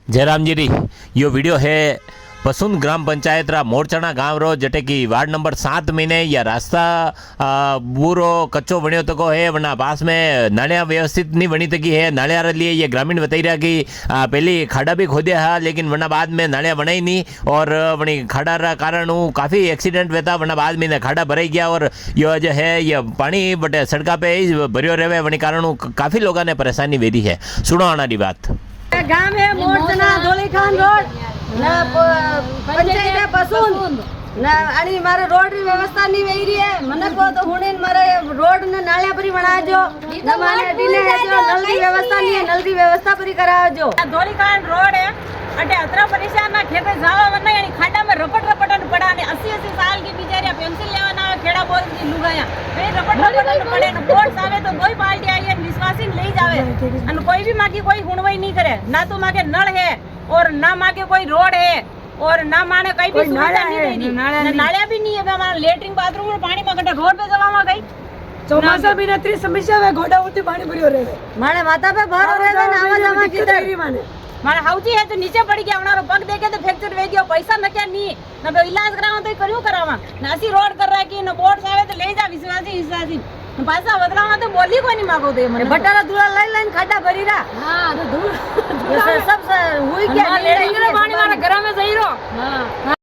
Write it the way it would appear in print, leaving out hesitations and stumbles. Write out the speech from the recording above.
जयराम जी यो video है पसुंद ग्राम पंचायत रा मोरचना गांव रो जटे की वार्ड नंबर 7 में ने या रास्ता पूरो कच्चो बनियो तको है वरना पास में नालिया व्यवस्थित नहीं बनी तकी है। नालिया रे लिए ये ग्रामीण बताई रहा कि पहले खाड़ा भी खोदिया है लेकिन वरना बाद में नालिया बनाई नहीं और वनी खाड़ा रा कारण काफ़ी एक्सीडेंट हुआ वरना बाद में खाड़ा भराई गया और ये जो है ये पानी बटे सड़का पे ही भरियो रहे वनी कारण काफ़ी लोगों ने परेशानी वेरी है। सुनो आना री बात। गांव है मोरचना धोलीखान रोड पंचायत है पसुंद आणि मारे रोड री व्यवस्था नहीं वही रही है मने को तो हुने मारे रोड ने नालिया परी बनाजो न माने डीने है जो नल की व्यवस्था नहीं है नल की व्यवस्था परी करावजो। धोलीखान रोड है अटे अतरा परेशान ना खेते जावा वरना यानी खाड़ा में रपट पड़ा ने 80 साल की बिचारिया पेंसिल लेवाना खेड़ा बोल दी लुगाया ए रपट पड़े न बोर्ड आवे तो कोई पार्टी आई है विश्वासी ले जावे अन कोई भी माकी कोई हुणवाई नहीं करे ना तो माके नल है और ना माके कोई रोड है और ना माने कहीं भी सुविधा नहीं दी नालिया भी नहीं है हमारा लेटरिन बाथरूम में पानी में गड्ढा रोड पे जवामा गई ચોમાસા મહિના ત્રી સમસ્યા વે ઘોડા ઉતી પાણી ભર્યો રહે માણે માથા पे भरो રહે ને આવા જવા કીધરી माने मारे हाउजी है तो नीचे पड़ गया हमारा पग देके तो फ्रैक्चर वे गया पैसा न क्या नहीं न तो इलाज करावा तो करियो करावा न असी रोड कर रहा है कि न बोर्ड आवे तो ले जा विश्वासी न पैसा बदलावा तो बोली को नहीं मांगो दे मने बटारा दूला लाइन खाड़ा भरी रा हां तो दूर सब हुई क्या लेडीज पानी मारा घर में सही रो हां।